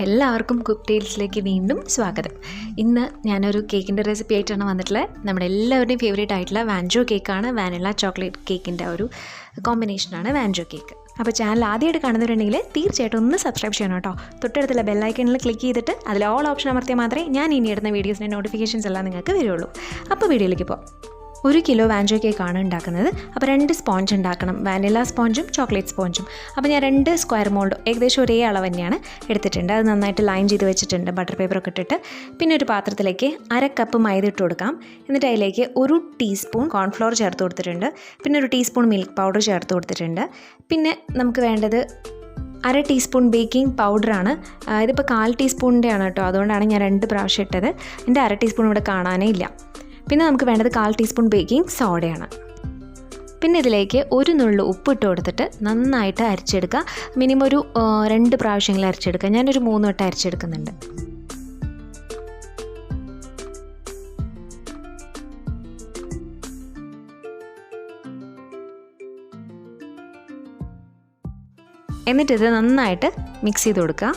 എല്ലാവർക്കും കുക്ക് ടേൽസിലേക്ക് വീണ്ടും സ്വാഗതം. ഇന്ന് ഞാനൊരു കേക്കിൻ്റെ റെസിപ്പി ആയിട്ടാണ് വന്നിട്ടുള്ളത്. നമ്മുടെ എല്ലാവരുടെയും ഫേവറേറ്റ് ആയിട്ടുള്ള വാൻചോ കേക്കാണ്. വാനില ചോക്ലേറ്റ് കേക്കിൻ്റെ ഒരു കോമ്പിനേഷനാണ് വാൻചോ കേക്ക്. അപ്പോൾ ചാനൽ ആദ്യമായിട്ട് കാണുന്നവരുണ്ടെങ്കിൽ തീർച്ചയായിട്ടും ഒന്ന് സബ്സ്ക്രൈബ് ചെയ്യണം കേട്ടോ. തൊട്ടടുത്തുള്ള ബെല്ലൈക്കണിൽ ക്ലിക്ക് ചെയ്തിട്ട് അതിൽ ഓൾ ഓപ്ഷൻ അമർത്തിയാൽ മാത്രമേ ഞാൻ ഇനി ഇടുന്ന വീഡിയോസിൻ്റെ നോട്ടിഫിക്കേഷൻസ് എല്ലാം നിങ്ങൾക്ക് വരുള്ളൂ. അപ്പോൾ വീഡിയോയിലേക്ക് പോകാം. 1 കിലോ വാൻചോ കേക്കാണ് ഉണ്ടാക്കുന്നത്. അപ്പോൾ 2 സ്പോഞ്ച് ഉണ്ടാക്കണം, വാനില സ്പോഞ്ചും ചോക്ലേറ്റ് സ്പോഞ്ചും. അപ്പോൾ ഞാൻ 2 സ്ക്വയർ മോൾഡ് ഏകദേശം ഒരേ അളവ് തന്നെയാണ് എടുത്തിട്ടുണ്ട്. അത് നന്നായിട്ട് ലൈൻ ചെയ്ത് വെച്ചിട്ടുണ്ട്, ബട്ടർ പേപ്പറൊക്കെ ഇട്ടിട്ട്. പിന്നെ ഒരു പാത്രത്തിലേക്ക് 1/2 കപ്പ് മൈദ ഇട്ട് കൊടുക്കാം. എന്നിട്ട് അതിലേക്ക് 1 ടീസ്പൂൺ കോൺഫ്ലോർ ചേർത്ത് കൊടുത്തിട്ടുണ്ട്. പിന്നെ 1 ടീസ്പൂൺ മിൽക്ക് പൗഡർ ചേർത്ത് കൊടുത്തിട്ടുണ്ട്. പിന്നെ നമുക്ക് വേണ്ടത് 1/2 ടീസ്പൂൺ ബേക്കിംഗ് പൗഡറാണ്. ഇതിപ്പോൾ 1/4 ടീസ്പൂണിൻ്റെ ആണ് കേട്ടോ, അതുകൊണ്ടാണ് ഞാൻ 2 പ്രാവശ്യം ഇട്ടത്. എൻ്റെ 1/2 ടീസ്പൂൺ ഇവിടെ കാണാനേ ഇല്ല. പിന്നെ നമുക്ക് വേണ്ടത് 1/4 ടീസ്പൂൺ ബേക്കിംഗ് സോഡയാണ്. പിന്നെ ഇതിലേക്ക് 1 നുള്ളു ഉപ്പ് ഇട്ട് കൊടുത്തിട്ട് നന്നായിട്ട് അരിച്ചെടുക്കുക. മിനിമം ഒരു 2 പ്രാവശ്യങ്ങൾ അരിച്ചെടുക്കുക. ഞാനൊരു 3 വട്ടം അരിച്ചെടുക്കുന്നുണ്ട്. എന്നിട്ടിത് നന്നായിട്ട് മിക്സ് ചെയ്ത് കൊടുക്കുക.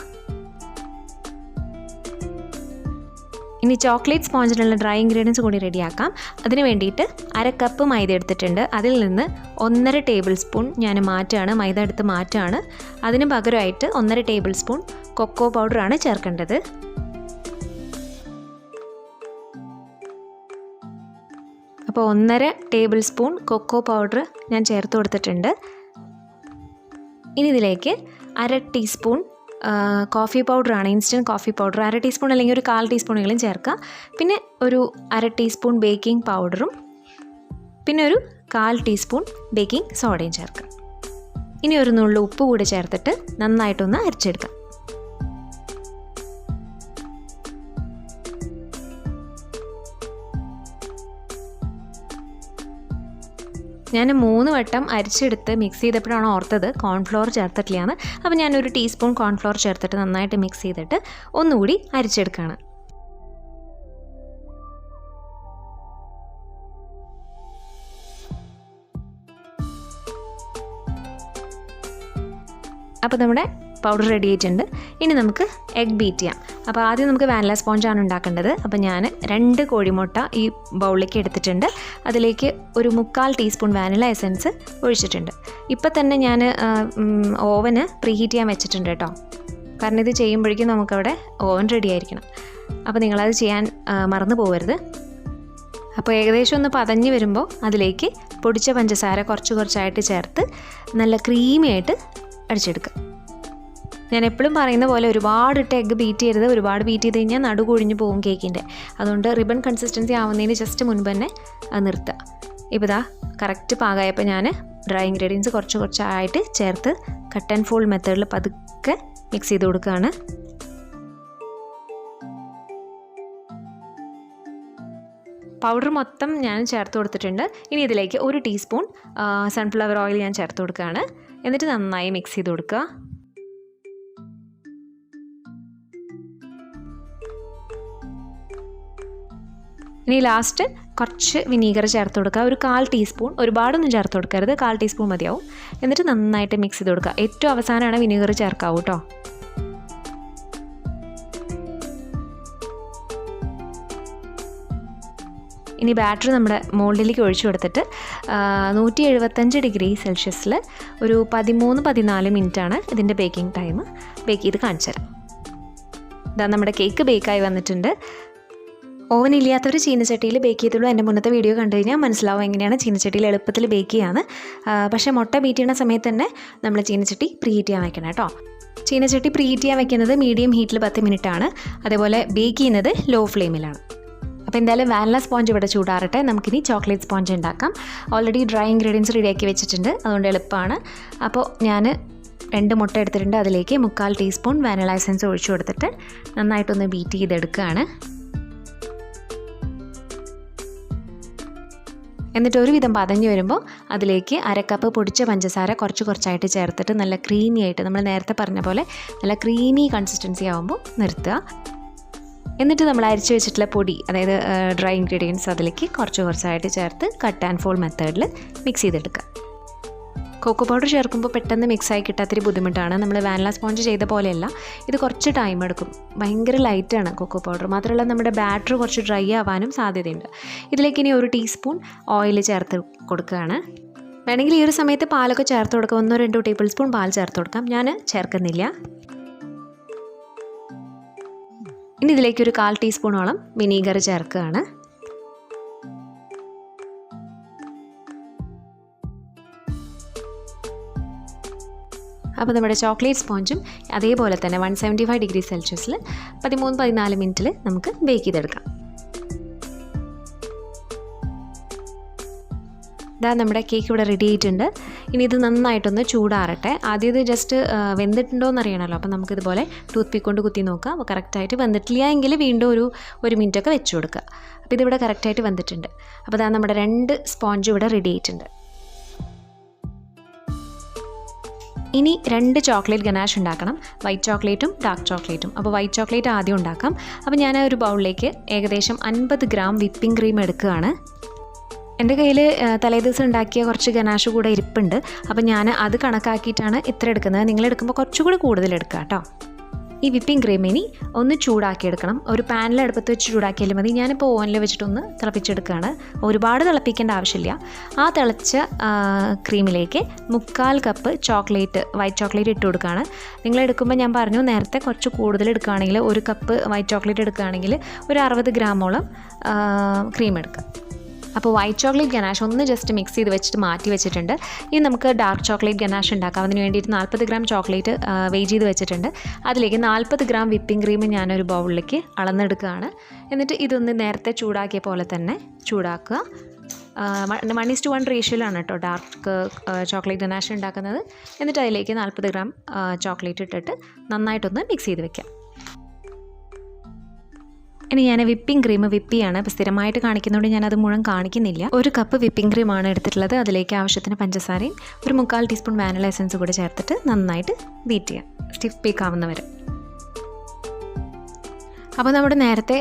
ഇനി ചോക്ലേറ്റ് സ്പോഞ്ചിനുള്ള ഡ്രൈ ഇൻഗ്രീഡിയൻസ് കൂടി റെഡിയാക്കാം. അതിന് വേണ്ടിയിട്ട് 1/2 കപ്പ് മൈദ എടുത്തിട്ടുണ്ട്. അതിൽ നിന്ന് 1.5 ടേബിൾ സ്പൂൺ ഞാൻ മാറ്റാണ്, മൈദ എടുത്ത് മാറ്റാണ്. അതിന് പകരമായിട്ട് 1.5 ടേബിൾ സ്പൂൺ കൊക്കോ പൗഡറാണ് ചേർക്കേണ്ടത്. അപ്പോൾ 1.5 ടേബിൾ സ്പൂൺ കൊക്കോ പൗഡർ ഞാൻ ചേർത്ത് കൊടുത്തിട്ടുണ്ട്. ഇനി ഇതിലേക്ക് 1/2 ടീസ്പൂൺ കോഫി പൗഡറാണ്, ഇൻസ്റ്റൻറ്റ് കോഫി പൗഡർ. 1/2 ടീസ്പൂൺ അല്ലെങ്കിൽ ഒരു 1/4 ടീസ്പൂണെങ്കിലും ചേർക്കുക. പിന്നെ ഒരു 1/2 ടീസ്പൂൺ ബേക്കിംഗ് പൗഡറും പിന്നെ ഒരു 1/4 ടീസ്പൂൺ ബേക്കിംഗ് സോഡയും ചേർക്കുക. ഇനി ഒരു നുള്ളു ഉപ്പ് കൂടി ചേർത്തിട്ട് നന്നായിട്ടൊന്ന് അരിച്ചെടുക്കാം. ഞാൻ 3 വട്ടം അരിച്ചെടുത്ത് മിക്സ് ചെയ്തപ്പോഴാണ് ഓർത്തത് കോൺഫ്ലോർ ചേർത്തിട്ടില്ലാന്ന്. അപ്പോൾ ഞാനൊരു ടീസ്പൂൺ കോൺഫ്ലോർ ചേർത്തിട്ട് നന്നായിട്ട് മിക്സ് ചെയ്തിട്ട് ഒന്നുകൂടി അരിച്ചെടുക്കുകയാണ്. അപ്പോൾ നമ്മുടെ പൗഡർ റെഡി ആയിട്ടുണ്ട്. ഇനി നമുക്ക് എഗ് ബീറ്റ് ചെയ്യാം. അപ്പോൾ ആദ്യം നമുക്ക് വാനില സ്പോഞ്ചാണ് ഉണ്ടാക്കേണ്ടത്. അപ്പോൾ ഞാൻ 2 കോഴിമുട്ട ഈ ബൗളിലേക്ക് എടുത്തിട്ടുണ്ട്. അതിലേക്ക് ഒരു 3/4 ടീസ്പൂൺ വാനില എസൻസ് ഒഴിച്ചിട്ടുണ്ട്. ഇപ്പം തന്നെ ഞാൻ ഓവന് പ്രീഹീറ്റ് ചെയ്യാൻ വെച്ചിട്ടുണ്ട് കേട്ടോ. കാരണം ഇത് ചെയ്യുമ്പോഴേക്കും നമുക്കവിടെ ഓവൻ റെഡി ആയിരിക്കണം. അപ്പോൾ നിങ്ങളത് ചെയ്യാൻ മറന്നു പോകരുത്. അപ്പോൾ ഏകദേശം ഒന്ന് പതഞ്ഞ് വരുമ്പോൾ അതിലേക്ക് പൊടിച്ച പഞ്ചസാര കുറച്ചായിട്ട് ചേർത്ത് നല്ല ക്രീമി ആയിട്ട് അടിച്ചെടുക്കുക. ഞാൻ എപ്പോഴും പറയുന്ന പോലെ ഒരുപാടിട്ട് എഗ്ഗ് ബീറ്റ് ചെയ്യരുത്. ഒരുപാട് ബീറ്റ് ചെയ്ത് കഴിഞ്ഞാൽ നടു കുഴിഞ്ഞ് പോകും കേക്കിൻ്റെ. അതുകൊണ്ട് റിബൺ കൺസിസ്റ്റൻസി ആവുന്നതിന് ജസ്റ്റ് മുൻപ് തന്നെ നിർത്തുക. ഇപ്പോൾ ഇതാ കറക്റ്റ് പാകമായപ്പോൾ ഞാൻ ഡ്രൈ ഇൻഗ്രീഡിയൻസ് കുറച്ചായിട്ട് ചേർത്ത് കട്ട് ആൻഡ് ഫോൾഡ് മെത്തേഡിൽ പതുക്കെ മിക്സ് ചെയ്ത് കൊടുക്കുകയാണ്. പൗഡർ മൊത്തം ഞാൻ ചേർത്ത് കൊടുത്തിട്ടുണ്ട്. ഇനി ഇതിലേക്ക് 1 ടീസ്പൂൺ സൺഫ്ലവർ ഓയിൽ ഞാൻ ചേർത്ത് കൊടുക്കുകയാണ്. എന്നിട്ട് നന്നായി മിക്സ് ചെയ്ത് കൊടുക്കുക. ഇനി ലാസ്റ്റ് കുറച്ച് വിനീഗർ ചേർത്ത് കൊടുക്കുക. ഒരു 1/4 ടീസ്പൂൺ, ഒരുപാടൊന്നും ചേർത്ത് കൊടുക്കരുത്, 1/4 ടീസ്പൂൺ മതിയാവും. എന്നിട്ട് നന്നായിട്ട് മിക്സ് ചെയ്ത് കൊടുക്കുക. ഏറ്റവും അവസാനമാണ് വിനീഗർ ചേർക്കാവൂ കേട്ടോ. ഇനി ബാറ്റർ നമ്മുടെ മോൾഡിലേക്ക് ഒഴിച്ചു കൊടുത്തിട്ട് 175 ഡിഗ്രി സെൽഷ്യസിൽ ഒരു 13-14 മിനിറ്റാണ് ഇതിൻ്റെ ബേക്കിംഗ് ടൈം. ബേക്ക് ചെയ്ത് കാണിച്ചു തരാം. ഇതാ നമ്മുടെ കേക്ക് ബേക്കായി വന്നിട്ടുണ്ട്. ഓവൻ ഇല്ലാത്തൊരു ചീനച്ചട്ടിയിൽ ബേക്ക് ചെയ്തുള്ളൂ. എൻ്റെ മുന്നത്തെ വീഡിയോ കണ്ടു കഴിഞ്ഞാൽ മനസ്സിലാവും എങ്ങനെയാണ് ചീനച്ചട്ടിയിൽ എളുപ്പത്തിൽ ബേക്ക് ചെയ്യാന്ന്. പക്ഷേ മുട്ട ബീറ്റ് ചെയ്യുന്ന സമയത്ത് തന്നെ നമ്മൾ ചീനച്ചട്ടി പ്രീഹീറ്റ് ചെയ്യാൻ വെക്കണം കേട്ടോ. ചീനച്ചട്ടി പ്രീഹീറ്റ് ചെയ്യാൻ വെക്കുന്നത് മീഡിയം ഹീറ്റിൽ 10 മിനിറ്റാണ്. അതേപോലെ ബേക്ക് ചെയ്യുന്നത് ലോ ഫ്ലെയിമിലാണ്. അപ്പോൾ എന്തായാലും വാനില സ്പോഞ്ച് ഇവിടെ ചൂടാറട്ടെ. നമുക്കിനി ചോക്ലേറ്റ് സ്പോഞ്ച് ഉണ്ടാക്കാം. ഓൾറെഡി ഡ്രൈ ഇൻഗ്രീഡിയൻസ് റെഡിയാക്കി വെച്ചിട്ടുണ്ട്, അതുകൊണ്ട് എളുപ്പമാണ്. അപ്പോൾ ഞാൻ 2 മുട്ട എടുത്തിട്ടുണ്ട്. അതിലേക്ക് 3/4 ടീസ്പൂൺ വാനില എസൻസ് ഒഴിച്ചു കൊടുത്തിട്ട് നന്നായിട്ടൊന്ന് ബീറ്റ് ചെയ്തെടുക്കുകയാണ്. എന്നിട്ട് ഒരുവിധം പതഞ്ഞ് വരുമ്പോൾ അതിലേക്ക് 1/2 കപ്പ് പൊടിച്ച പഞ്ചസാര കുറച്ചായിട്ട് ചേർത്തിട്ട് നല്ല ക്രീമി ആയിട്ട്, നമ്മൾ നേരത്തെ പറഞ്ഞ പോലെ നല്ല ക്രീമി കൺസിസ്റ്റൻസി ആകുമ്പോൾ നിർത്തുക. എന്നിട്ട് നമ്മൾ അരിച്ചു വെച്ചിട്ടുള്ള പൊടി, അതായത് ഡ്രൈ ഇൻഗ്രീഡിയൻസ് അതിലേക്ക് കുറച്ചായിട്ട് ചേർത്ത് കട്ട് ആൻഡ് ഫോൾഡ് മെത്തേഡിൽ മിക്സ് ചെയ്തെടുക്കുക. കൊക്കോ പൗഡർ ചേർക്കുമ്പോൾ പെട്ടെന്ന് മിക്സായി കിട്ടാത്തൊരു ബുദ്ധിമുട്ടാണ്. നമ്മൾ വാനില സ്പോഞ്ച് ചെയ്ത പോലെയല്ല, ഇത് കുറച്ച് ടൈം എടുക്കും. ഭയങ്കര ലൈറ്റാണ് കൊക്കോ പൗഡർ. മാത്രമല്ല നമ്മുടെ ബാറ്റർ കുറച്ച് ഡ്രൈ ആവാനും സാധ്യതയുണ്ട്. ഇതിലേക്ക് ഇനി 1 ടീസ്പൂൺ ഓയിൽ ചേർത്ത് കൊടുക്കുകയാണ്. വേണമെങ്കിൽ ഈ ഒരു സമയത്ത് പാലൊക്കെ ചേർത്ത് കൊടുക്കാം. 1-2 ടേബിൾ സ്പൂൺ പാൽ ചേർത്ത് കൊടുക്കാം. ഞാൻ ചേർക്കുന്നില്ല. ഇനി ഇതിലേക്ക് ഒരു 1/4 ടീസ്പൂണോളം വിനീഗർ ചേർക്കുകയാണ്. അപ്പോൾ നമ്മുടെ ചോക്ലേറ്റ് സ്പോഞ്ചും അതേപോലെ തന്നെ 175 ഡിഗ്രി സെൽഷ്യസിൽ 13-14 മിനിറ്റിൽ നമുക്ക് ബേക്ക് ചെയ്തെടുക്കാം. ഇതാ നമ്മുടെ കേക്ക് ഇവിടെ റെഡി ആയിട്ടുണ്ട്. ഇനി ഇത് നന്നായിട്ടൊന്ന് ചൂടാറട്ടെ. ആദ്യം ഇത് ജസ്റ്റ് വെന്തിട്ടുണ്ടോ എന്ന് അറിയണമല്ലോ. അപ്പോൾ നമുക്കിതുപോലെ ടൂത്ത് പിക്ക് കൊണ്ട് കുത്തി നോക്കാം. അപ്പോൾ കറക്റ്റായിട്ട് വെന്തിട്ടില്ല എങ്കിൽ വീണ്ടും ഒരു മിനിറ്റൊക്കെ വെച്ച് കൊടുക്കുക. അപ്പോൾ ഇതിവിടെ കറക്റ്റായിട്ട് വെന്തിട്ടുണ്ട്. അപ്പോൾ ഇതാ നമ്മുടെ 2 സ്പോഞ്ച് ഇവിടെ റെഡി ആയിട്ടുണ്ട്. ഇനി 2 ചോക്ലേറ്റ് ഗനാഷ് ഉണ്ടാക്കണം. വൈറ്റ് ചോക്ലേറ്റും ഡാർക്ക് ചോക്ലേറ്റും. അപ്പോൾ വൈറ്റ് ചോക്ലേറ്റ് ആദ്യം ഉണ്ടാക്കാം. അപ്പോൾ ഞാൻ ഒരു ബൗളിലേക്ക് ഏകദേശം 50 ഗ്രാം വിപ്പിംഗ് ക്രീം എടുക്കുകയാണ്. എൻ്റെ കയ്യിൽ തലേദിവസം ഉണ്ടാക്കിയ കുറച്ച് ഗനാഷ് കൂടെ ഇരിപ്പുണ്ട്. അപ്പോൾ ഞാൻ അത് കണക്കാക്കിയിട്ടാണ് ഇത്ര എടുക്കുന്നത്. നിങ്ങളെടുക്കുമ്പോൾ കുറച്ചുകൂടി കൂടുതൽ എടുക്കുക കേട്ടോ. ഈ വിപ്പിംഗ് ക്രീം ഇനി ഒന്ന് ചൂടാക്കിയെടുക്കണം. ഒരു പാനിൽ അടുപ്പത്ത് വെച്ച് ചൂടാക്കിയാലും മതി. ഞാനിപ്പോൾ ഓവനിൽ വെച്ചിട്ടൊന്ന് തിളപ്പിച്ചെടുക്കുകയാണ്. ഒരുപാട് തിളപ്പിക്കേണ്ട ആവശ്യമില്ല. ആ തിളച്ച ക്രീമിലേക്ക് 1/4 കപ്പ് ചോക്ലേറ്റ്, വൈറ്റ് ചോക്ലേറ്റ് ഇട്ട് കൊടുക്കുകയാണ്. നിങ്ങളെടുക്കുമ്പോൾ ഞാൻ പറഞ്ഞു നേരത്തെ കുറച്ച് കൂടുതൽ എടുക്കുകയാണെങ്കിൽ 1 കപ്പ് വൈറ്റ് ചോക്ലേറ്റ് എടുക്കുകയാണെങ്കിൽ ഒരു 60 ഗ്രാമോളം ക്രീം എടുക്കുക. അപ്പോൾ വൈറ്റ് ചോക്ലേറ്റ് ഗനാഷ് ഒന്ന് ജസ്റ്റ് മിക്സ് ചെയ്ത് വെച്ചിട്ട് മാറ്റി വെച്ചിട്ടുണ്ട്. ഇനി നമുക്ക് ഡാർക്ക് ചോക്ലേറ്റ് ഗനാഷ് ഉണ്ടാക്കാം. അതിന് വേണ്ടിയിട്ട് 40 ഗ്രാം ചോക്ലേറ്റ് വെയ്റ്റ് ചെയ്ത് വെച്ചിട്ടുണ്ട്. അതിലേക്ക് 40 ഗ്രാം വിപ്പിംഗ് ക്രീം ഞാനൊരു ബൗളിലേക്ക് അളന്നെടുക്കുകയാണ്. എന്നിട്ട് ഇതൊന്ന് നേരത്തെ ചൂടാക്കിയ പോലെ തന്നെ ചൂടാക്കുക. 1:1 റേഷ്യോയിലാണ് കേട്ടോ ഡാർക്ക് ചോക്ലേറ്റ് ഗനാഷ് ഉണ്ടാക്കുന്നത്. എന്നിട്ട് അതിലേക്ക് 40 ഗ്രാം ചോക്ലേറ്റ് ഇട്ടിട്ട് നന്നായിട്ടൊന്ന് മിക്സ് ചെയ്ത് വെക്കാം. ഇനി ഞാൻ വിപ്പിംഗ് ക്രീം വിപ്പിയാണ്. അപ്പോൾ സ്ഥിരമായിട്ട് കാണിക്കുന്നതുകൊണ്ട് ഞാനത് മുഴുവൻ കാണിക്കുന്നില്ല. 1 കപ്പ് വിപ്പിംഗ് ക്രീമാണ് എടുത്തിട്ടുള്ളത്. അതിലേക്ക് ആവശ്യത്തിന് പഞ്ചസാരയും ഒരു 1/4 ടീസ്പൂൺ വാനില എസൻസ് കൂടെ ചേർത്തിട്ട് നന്നായിട്ട് ബീറ്റ് ചെയ്യാം, സ്റ്റിഫ് ബേക്ക് ആവുന്നവരെ. അപ്പോൾ നമ്മുടെ നേരത്തെ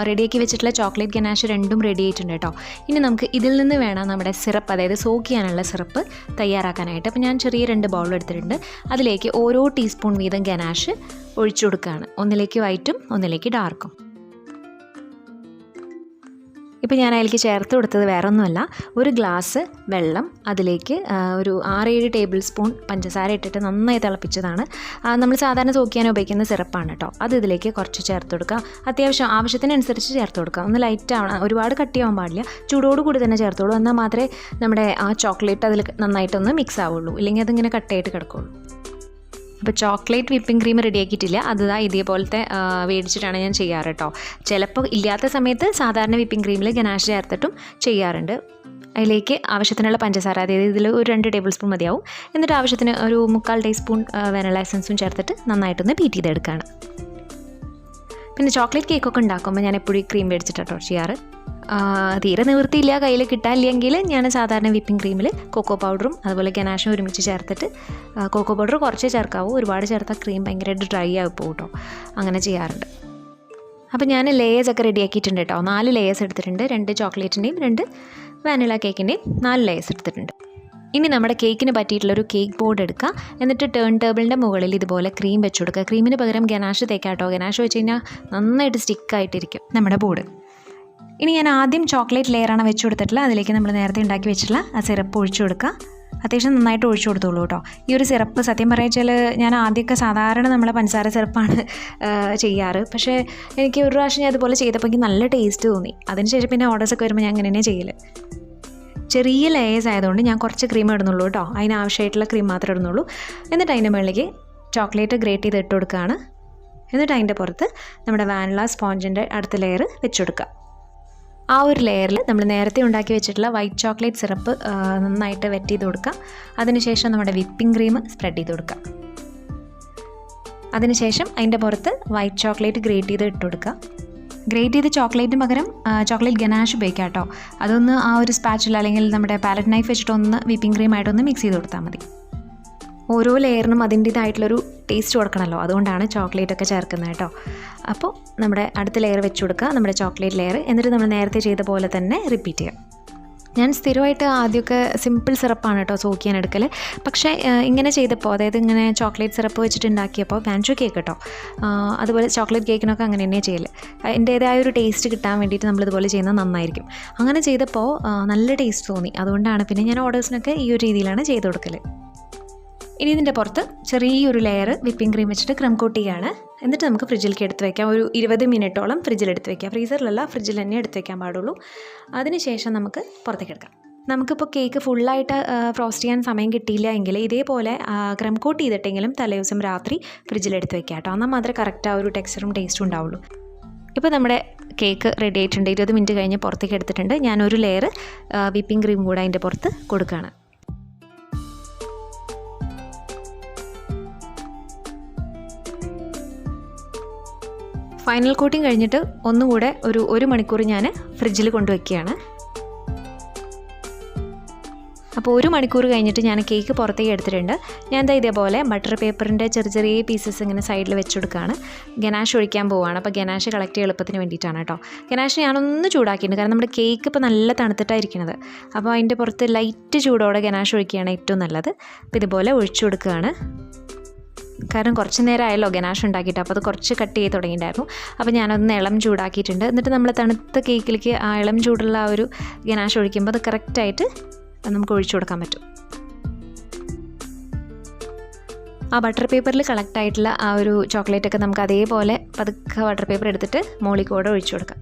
റെഡിയാക്കി വെച്ചിട്ടുള്ള ചോക്ലേറ്റ് ഗനാഷ് 2ഉം റെഡി ആയിട്ടുണ്ട് കേട്ടോ. ഇനി നമുക്ക് ഇതിൽ നിന്ന് വേണം നമ്മുടെ സിറപ്പ്, അതായത് സോക്ക് ചെയ്യാനുള്ള സിറപ്പ് തയ്യാറാക്കാനായിട്ട്. അപ്പോൾ ഞാൻ ചെറിയ 2 ബൗൾ എടുത്തിട്ടുണ്ട്. അതിലേക്ക് ഓരോ ടീസ്പൂൺ വീതം ഗനാഷ് ഒഴിച്ചു കൊടുക്കുകയാണ്. ഒന്നിലേക്ക് വൈറ്റും ഒന്നിലേക്ക് ഡാർക്കും. ഇപ്പോൾ ഞാൻ അതിലേക്ക് ചേർത്ത് കൊടുത്തത് വേറെ ഒന്നുമല്ല, 1 ഗ്ലാസ് വെള്ളം, അതിലേക്ക് ഒരു 6-7 ടേബിൾ സ്പൂൺ പഞ്ചസാര ഇട്ടിട്ട് നന്നായി തിളപ്പിച്ചതാണ്. നമ്മൾ സാധാരണ സോക്ക് ചെയ്യാൻ ഉപയോഗിക്കുന്ന സിറപ്പാണ് കേട്ടോ. അത് ഇതിലേക്ക് കുറച്ച് ചേർത്ത് കൊടുക്കുക. അത്യാവശ്യം ആവശ്യത്തിനനുസരിച്ച് ചേർത്ത് കൊടുക്കുക. ഒന്ന് ലൈറ്റ് ആവണം, ഒരുപാട് കട്ടിയാവാൻ പാടില്ല. ചൂടോടുകൂടി തന്നെ ചേർത്തോളൂ. എന്നാൽ മാത്രമേ നമ്മുടെ ആ ചോക്ലേറ്റ് അതിൽ നന്നായിട്ടൊന്ന് മിക്സ് ആവുള്ളൂ. ഇല്ലെങ്കിൽ അതിങ്ങനെ കട്ടയായിട്ട് കിടക്കുള്ളൂ. അപ്പോൾ ചോക്ലേറ്റ് വിപ്പിംഗ് ക്രീം റെഡിയാക്കിയിട്ടില്ല. അതാ ഇതേപോലത്തെ മേടിച്ചിട്ടാണ് ഞാൻ ചെയ്യാറ് കേട്ടോ. ചിലപ്പോൾ ഇല്ലാത്ത സമയത്ത് സാധാരണ വിപ്പിംഗ് ക്രീമിൽ ഗനാഷ് ചേർത്തിട്ടും ചെയ്യാറുണ്ട്. അതിലേക്ക് ആവശ്യത്തിനുള്ള പഞ്ചസാര, അതായത് ഇതിൽ ഒരു 2 ടേബിൾ സ്പൂൺ മതിയാവും. എന്നിട്ട് ആവശ്യത്തിന് ഒരു 1/4 ടീസ്പൂൺ വാനില എസൻസും ചേർത്തിട്ട് നന്നായിട്ടൊന്ന് ബീറ്റ് ചെയ്തെടുക്കുകയാണ്. പിന്നെ ചോക്ലേറ്റ് കേക്കൊക്കെ ഉണ്ടാക്കുമ്പോൾ ഞാൻ എപ്പോഴും ക്രീം മേടിച്ചിട്ടോ ചെയ്യാറ്. തീരെ നിവൃത്തിയില്ല, കയ്യിൽ കിട്ടാനില്ലെങ്കിൽ ഞാൻ സാധാരണ വിപ്പിംഗ് ക്രീമിൽ കൊക്കോ പൗഡറും അതുപോലെ ഗനാഷും ഒരുമിച്ച് ചേർത്തിട്ട്, കൊക്കോ പൗഡർ കുറച്ചേ ചേർക്കാവൂ, ഒരുപാട് ചേർത്താൽ ക്രീം ഭയങ്കരമായിട്ട് ഡ്രൈ ആയി പോകും കേട്ടോ. അങ്ങനെ ചെയ്യാറുണ്ട്. അപ്പോൾ ഞാൻ ലേയേഴ്സൊക്കെ റെഡിയാക്കിയിട്ടുണ്ട് കേട്ടോ. 4 ലേയേഴ്സ് എടുത്തിട്ടുണ്ട്. 2 ചോക്ലേറ്റിൻ്റെയും 2 വാനില കേക്കിൻ്റെയും 4 ലേയേഴ്സ് എടുത്തിട്ടുണ്ട്. ഇനി നമ്മുടെ കേക്കിന് പറ്റിയിട്ടുള്ളൊരു കേക്ക് ബോർഡ് എടുക്കുക. എന്നിട്ട് ടേൺ ടേബിളിൻ്റെ മുകളിൽ ഇതുപോലെ ക്രീം വെച്ച് കൊടുക്കുക. ക്രീമിന് പകരം ഗനാഷ് തേക്കാം കേട്ടോ. ഗനാഷ് വെച്ച് കഴിഞ്ഞാൽ നന്നായിട്ട് സ്റ്റിക്കായിട്ടിരിക്കും നമ്മുടെ ബോർഡ്. ഇനി ഞാൻ ആദ്യം ചോക്ലേറ്റ് ലെയറാണ് വെച്ച് കൊടുത്തിട്ടുള്ളത്. അതിലേക്ക് നമ്മൾ നേരത്തെ ഉണ്ടാക്കി വെച്ചിട്ടുള്ള ആ സിറപ്പ് ഒഴിച്ചു കൊടുക്കുക. അത്യാവശ്യം നന്നായിട്ട് ഒഴിച്ചു കൊടുത്തോളൂ കേട്ടോ. ഈ ഒരു സിറപ്പ് സത്യം പറയുക ഞാൻ ആദ്യമൊക്കെ സാധാരണ നമ്മളെ പഞ്ചസാര സിറപ്പാണ് ചെയ്യാറ്. പക്ഷേ എനിക്ക് ഒരു പ്രാവശ്യം ഞാൻ അതുപോലെ ചെയ്തപ്പോൾ എനിക്ക് നല്ല ടേസ്റ്റ് തോന്നി. അതിനുശേഷം പിന്നെ ഓർഡേഴ്സൊക്കെ വരുമ്പോൾ ഞാൻ അങ്ങനെ തന്നെ ചെയ്യൽ. ചെറിയ ലേയേഴ്സ് ആയതുകൊണ്ട് ഞാൻ കുറച്ച് ക്രീം ഇടുന്നുള്ളൂ കേട്ടോ. അതിനാവശ്യമായിട്ടുള്ള ക്രീം മാത്രമേ ഇടുന്നുള്ളൂ. എന്നിട്ട് അതിൻ്റെ മുകളിലേക്ക് ചോക്ലേറ്റ് ഗ്രേറ്റ് ചെയ്ത് ഇട്ട് കൊടുക്കുകയാണ്. എന്നിട്ട് അതിൻ്റെ പുറത്ത് നമ്മുടെ വാനില സ്പോഞ്ചിൻ്റെ അടുത്ത ലെയർ വെച്ച് കൊടുക്കുക. ആ ഒരു ലെയറിൽ നമ്മൾ നേരത്തെ ഉണ്ടാക്കി വെച്ചിട്ടുള്ള വൈറ്റ് ചോക്ലേറ്റ് സിറപ്പ് നന്നായിട്ട് വെറ്റ് ചെയ്ത് കൊടുക്കുക. അതിനുശേഷം നമ്മുടെ വിപ്പിംഗ് ക്രീം സ്പ്രെഡ് ചെയ്ത് കൊടുക്കുക. അതിനുശേഷം അതിൻ്റെ പുറത്ത് വൈറ്റ് ചോക്ലേറ്റ് ഗ്രേറ്റ് ചെയ്ത് ഇട്ട് കൊടുക്കുക. ഗ്രേറ്റ് ചെയ്ത് ചോക്ലേറ്റിന് പകരം ചോക്ലേറ്റ് ഗനാഷ് ഉപയോഗിക്കാം കേട്ടോ. അതൊന്ന് ആ ഒരു സ്പാച്ചിൽ അല്ലെങ്കിൽ നമ്മുടെ പാലറ്റ് നൈഫ് വെച്ചിട്ടൊന്ന് വിപ്പിംഗ് ക്രീമായിട്ടൊന്ന് മിക്സ് ചെയ്ത് കൊടുത്താൽ മതി. ഓരോ ലെയറിനും അതിൻ്റേതായിട്ടുള്ളൊരു ടേസ്റ്റ് കൊടുക്കണമല്ലോ, അതുകൊണ്ടാണ് ചോക്ലേറ്റൊക്കെ ചേർക്കുന്നത് കേട്ടോ. അപ്പോൾ നമ്മുടെ അടുത്ത ലെയർ വെച്ച് കൊടുക്കുക, നമ്മുടെ ചോക്ലേറ്റ് ലെയർ. എന്നിട്ട് നമ്മൾ നേരത്തെ ചെയ്ത പോലെ തന്നെ റിപ്പീറ്റ് ചെയ്യാം. ഞാൻ സ്ഥിരമായിട്ട് ആദ്യമൊക്കെ സിമ്പിൾ സിറപ്പാണ് കേട്ടോ സോക്ക് ചെയ്യാൻ എടുക്കൽ. പക്ഷേ ഇങ്ങനെ ചെയ്തപ്പോൾ, അതായത് ഇങ്ങനെ ചോക്ലേറ്റ് സിറപ്പ് വെച്ചിട്ട് ഉണ്ടാക്കിയപ്പോൾ വാൻചോ കേക്ക് കേട്ടോ, അതുപോലെ ചോക്ലേറ്റ് കേക്കിനൊക്കെ അങ്ങനെ തന്നെ ചെയ്യൽ. എൻ്റേതായ ഒരു ടേസ്റ്റ് കിട്ടാൻ വേണ്ടിയിട്ട് നമ്മളിതുപോലെ ചെയ്യുന്നത് നന്നായിരിക്കും. അങ്ങനെ ചെയ്തപ്പോൾ നല്ല ടേസ്റ്റ് തോന്നി. അതുകൊണ്ടാണ് പിന്നെ ഞാൻ ഓർഡേഴ്സിനൊക്കെ ഈ ഒരു രീതിയിലാണ് ചെയ്ത് കൊടുക്കൽ. ഇനി ഇതിൻ്റെ പുറത്ത് ചെറിയൊരു ലെയർ വിപ്പിംഗ് ക്രീം വെച്ചിട്ട് ക്രം കോട്ട് ചെയ്യുകയാണ്. എന്നിട്ട് നമുക്ക് ഫ്രിഡ്ജിലേക്ക് എടുത്ത് വയ്ക്കാം. ഒരു 20 മിനിറ്റോളം ഫ്രിഡ്ജിൽ എടുത്ത് വയ്ക്കാം. ഫ്രീസറിലല്ല, ഫ്രിഡ്ജിൽ തന്നെ എടുത്ത് വയ്ക്കാൻ പാടുള്ളൂ. അതിനുശേഷം നമുക്ക് പുറത്തേക്ക് എടുക്കാം. നമുക്കിപ്പോൾ കേക്ക് ഫുള്ളായിട്ട് ഫ്രോസ്റ്റ് ചെയ്യാൻ സമയം കിട്ടിയില്ല എങ്കിൽ ഇതേപോലെ ക്രം കോട്ട് ചെയ്തിട്ടെങ്കിലും തലേദിവസം രാത്രി ഫ്രിഡ്ജിലെടുത്ത് വയ്ക്കാം കേട്ടോ. എന്നാൽ മാത്രമേ കറക്റ്റ് ആ ഒരു ടെക്സ്ചറും ടേസ്റ്റും ഉണ്ടാവുള്ളൂ. ഇപ്പോൾ നമ്മുടെ കേക്ക് റെഡി ആയിട്ടുണ്ട്. 20 മിനിറ്റ് കഴിഞ്ഞ് പുറത്തേക്ക് എടുത്തിട്ടുണ്ട്. ഞാനൊരു ലെയർ വിപ്പിംഗ് ക്രീം കൂടെ അതിൻ്റെ പുറത്ത് കൊടുക്കുകയാണ്. ഫൈനൽ കോട്ടിങ് കഴിഞ്ഞിട്ട് ഒന്നുകൂടെ ഒരു 1 മണിക്കൂർ ഞാൻ ഫ്രിഡ്ജിൽ കൊണ്ടുവയ്ക്കുകയാണ്. അപ്പോൾ 1 മണിക്കൂർ കഴിഞ്ഞിട്ട് ഞാൻ കേക്ക് പുറത്തേക്ക് എടുത്തിട്ടുണ്ട്. ഞാൻ ദാ ഇതേപോലെ ബട്ടർ പേപ്പറിൻ്റെ ചെറിയ പീസസ് ഇങ്ങനെ സൈഡിൽ വെച്ച് കൊടുക്കുകയാണ്. ഗനാഷ് ഒഴിക്കാൻ പോവുകയാണ്. അപ്പോൾ ഗനാഷ് കളക്ട് ചെയ്യാൻ എളുപ്പത്തിന് വേണ്ടിയിട്ടാണ് കേട്ടോ. ഗനാഷ് ഞാനൊന്ന് ചൂടാക്കിയിട്ടുണ്ട്, കാരണം നമ്മുടെ കേക്ക് ഇപ്പോൾ നല്ല തണുത്തിട്ടായിരിക്കുന്നത്. അപ്പോൾ അതിൻ്റെ പുറത്ത് ലൈറ്റ് ചൂടോടെ ഗനാഷ് ഒഴിക്കുകയാണ് ഏറ്റവും നല്ലത്. അപ്പോൾ ഇതുപോലെ ഒഴിച്ചു കൊടുക്കുകയാണ്. കാരണം കുറച്ച് നേരം ആയല്ലോ ഗനാഷ് ഉണ്ടാക്കിയിട്ട്, അപ്പോൾ അത് കുറച്ച് കട്ട് ചെയ്ത് തുടങ്ങിയിട്ടുണ്ടായിരുന്നു. അപ്പോൾ ഞാനൊന്ന് ഇളം ചൂടാക്കിയിട്ടുണ്ട്. എന്നിട്ട് നമ്മൾ തണുത്ത കേക്കിലേക്ക് ആ ഇളം ചൂടുള്ള ആ ഒരു ഗനാഷ് ഒഴിക്കുമ്പോൾ അത് കറക്റ്റായിട്ട് നമുക്ക് ഒഴിച്ചു കൊടുക്കാൻ പറ്റും. ആ ബട്ടർ പേപ്പറിൽ കളക്ട് ആയിട്ടുള്ള ആ ഒരു ചോക്ലേറ്റൊക്കെ നമുക്ക് അതേപോലെ പതുക്കെ ബട്ടർ പേപ്പർ എടുത്തിട്ട് മുകളിൽ കൂടെ ഒഴിച്ചു കൊടുക്കാം.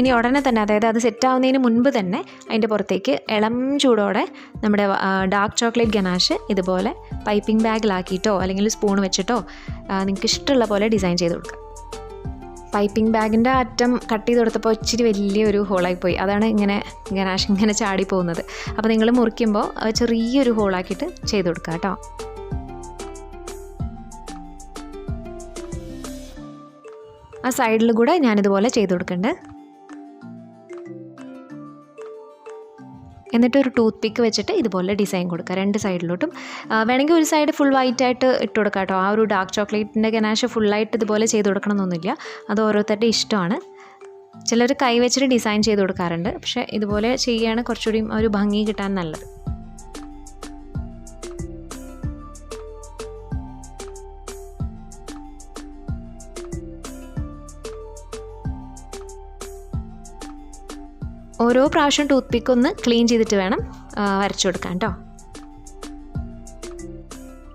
ഇനി ഉടനെ തന്നെ, അതായത് അത് സെറ്റാവുന്നതിന് മുൻപ് തന്നെ അതിൻ്റെ പുറത്തേക്ക് ഇളം ചൂടോടെ നമ്മുടെ ഡാർക്ക് ചോക്ലേറ്റ് ഗനാഷ് ഇതുപോലെ പൈപ്പിംഗ് ബാഗിലാക്കിയിട്ടോ അല്ലെങ്കിൽ സ്പൂൺ വെച്ചിട്ടോ നിങ്ങൾക്ക് ഇഷ്ടമുള്ള പോലെ ഡിസൈൻ ചെയ്ത് കൊടുക്കാം. പൈപ്പിംഗ് ബാഗിൻ്റെ അറ്റം കട്ട് ചെയ്ത് കൊടുത്തപ്പോൾ ഇച്ചിരി വലിയൊരു ഹോളായിപ്പോയി. അതാണ് ഇങ്ങനെ ഗനാഷ് ഇങ്ങനെ ചാടി പോകുന്നത്. അപ്പോൾ നിങ്ങൾ മുറിക്കുമ്പോൾ ചെറിയൊരു ഹോളാക്കിയിട്ട് ചെയ്ത് കൊടുക്കുക കേട്ടോ. ആ സൈഡിൽ കൂടെ ഞാനിതുപോലെ ചെയ്ത് കൊടുക്കുന്നുണ്ട്. എന്നിട്ട് ഒരു ടൂത്ത് പിക്ക് വെച്ചിട്ട് ഇതുപോലെ ഡിസൈൻ കൊടുക്കുക 2 സൈഡിലോട്ടും. വേണമെങ്കിൽ ഒരു സൈഡ് ഫുൾ വൈറ്റ് ആയിട്ട് ഇട്ട് കൊടുക്കാം കേട്ടോ. ആ ഒരു ഡാർക്ക് ചോക്ലേറ്റിൻ്റെ ഗനാഷ് ഫുള്ളായിട്ട് ഇതുപോലെ ചെയ്ത് കൊടുക്കണമെന്നൊന്നുമില്ല. അത് ഓരോരുത്തരുടെ ഇഷ്ടമാണ്. ചിലർ കൈ വെച്ചിട്ട് ഡിസൈൻ ചെയ്ത് കൊടുക്കാറുണ്ട്. പക്ഷേ ഇതുപോലെ ചെയ്യുകയാണ് കുറച്ചുകൂടി ഒരു ഭംഗി കിട്ടാൻ നല്ലത്. ഓരോ പ്രാവശ്യം ടൂത്ത് പിക്ക് ഒന്ന് ക്ലീൻ ചെയ്തിട്ട് വേണം വരച്ചു കൊടുക്കാൻ കേട്ടോ.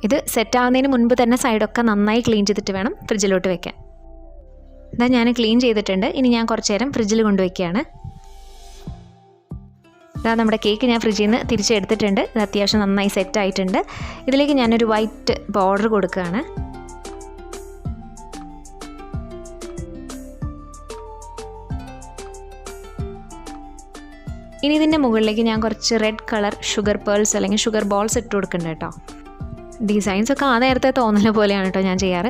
ഇത് സെറ്റാവുന്നതിന് മുൻപ് തന്നെ സൈഡൊക്കെ നന്നായി ക്ലീൻ ചെയ്തിട്ട് വേണം ഫ്രിഡ്ജിലോട്ട് വെക്കാൻ. ഇതാ ഞാൻ ക്ലീൻ ചെയ്തിട്ടുണ്ട്. ഇനി ഞാൻ കുറച്ച് നേരം ഫ്രിഡ്ജിൽ കൊണ്ടുവയ്ക്കുകയാണ്. ഇതാ നമ്മുടെ കേക്ക് ഞാൻ ഫ്രിഡ്ജിൽ നിന്ന് തിരിച്ചെടുത്തിട്ടുണ്ട്. ഇത് അത്യാവശ്യം നന്നായി സെറ്റായിട്ടുണ്ട്. ഇതിലേക്ക് ഞാനൊരു വൈറ്റ് ബോർഡർ കൊടുക്കുകയാണ്. ഇനി ഇതിൻ്റെ മുകളിലേക്ക് ഞാൻ കുറച്ച് റെഡ് കളർ ഷുഗർ പേൾസ് അല്ലെങ്കിൽ ഷുഗർ ബോൾസ് ഇട്ട് കൊടുക്കുന്നുണ്ട് കേട്ടോ. ഡിസൈൻസൊക്കെ ആ നേരത്തെ തോന്നുന്ന പോലെയാണ് കേട്ടോ ഞാൻ ചെയ്യാറ്.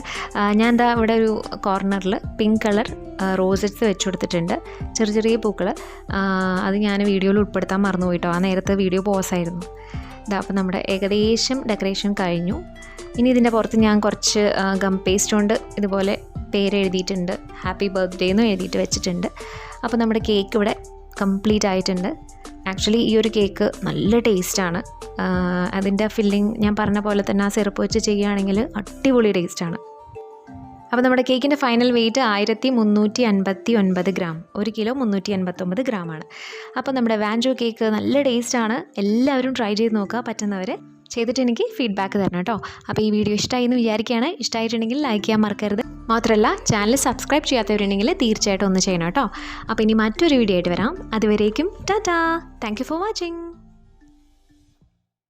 ഞാൻ എന്താ ഇവിടെ ഒരു കോർണറിൽ പിങ്ക് കളർ റോസസ് വെച്ച് കൊടുത്തിട്ടുണ്ട്, ചെറിയ പൂക്കൾ. അത് ഞാൻ വീഡിയോയിൽ ഉൾപ്പെടുത്താൻ മറന്നുപോയി കേട്ടോ. ആ നേരത്തെ വീഡിയോ പോസായിരുന്നു. ഇതാ അപ്പോൾ നമ്മുടെ ഏകദേശം ഡെക്കറേഷൻ കഴിഞ്ഞു. ഇനി ഇതിൻ്റെ പുറത്ത് ഞാൻ കുറച്ച് ഗം പേസ്റ്റ് കൊണ്ട് ഇതുപോലെ പേര് എഴുതിയിട്ടുണ്ട്. ഹാപ്പി ബർത്ത്ഡേ എന്ന് എഴുതിയിട്ട് വെച്ചിട്ടുണ്ട്. അപ്പോൾ നമ്മുടെ കേക്ക് ഇവിടെ കംപ്ലീറ്റ് ആയിട്ടുണ്ട്. ആക്ച്വലി ഈ ഒരു കേക്ക് നല്ല ടേസ്റ്റാണ്. അതിൻ്റെ ഫില്ലിങ് ഞാൻ പറഞ്ഞ പോലെ തന്നെ ആ സിറപ്പ് വെച്ച് ചെയ്യുകയാണെങ്കിൽ അടിപൊളി ടേസ്റ്റാണ്. അപ്പോൾ നമ്മുടെ കേക്കിൻ്റെ ഫൈനൽ വെയിറ്റ് 1359 ഗ്രാം. 1 കിലോ 389 ഗ്രാമാണ്. അപ്പോൾ നമ്മുടെ വാൻചോ കേക്ക് നല്ല ടേസ്റ്റാണ്. എല്ലാവരും ട്രൈ ചെയ്ത് നോക്കുക, പറ്റുന്നവർ ചെയ്തിട്ട് എനിക്ക് ഫീഡ്ബാക്ക് തരണം കേട്ടോ. അപ്പോൾ ഈ വീഡിയോ ഇഷ്ടമായി എന്ന് വിചാരിക്കുകയാണ്. ഇഷ്ടമായിട്ടുണ്ടെങ്കിൽ ലൈക്ക് ചെയ്യാൻ മറക്കരുത്. മാത്രമല്ല ചാനൽ സബ്സ്ക്രൈബ് ചെയ്യാത്തവരുണ്ടെങ്കിൽ തീർച്ചയായിട്ടും ഒന്ന് ചെയ്യണം കേട്ടോ. അപ്പോൾ ഇനി മറ്റൊരു വീഡിയോ ആയിട്ട് വരാം. അതുവരേക്കും Tata. Thank you for watching.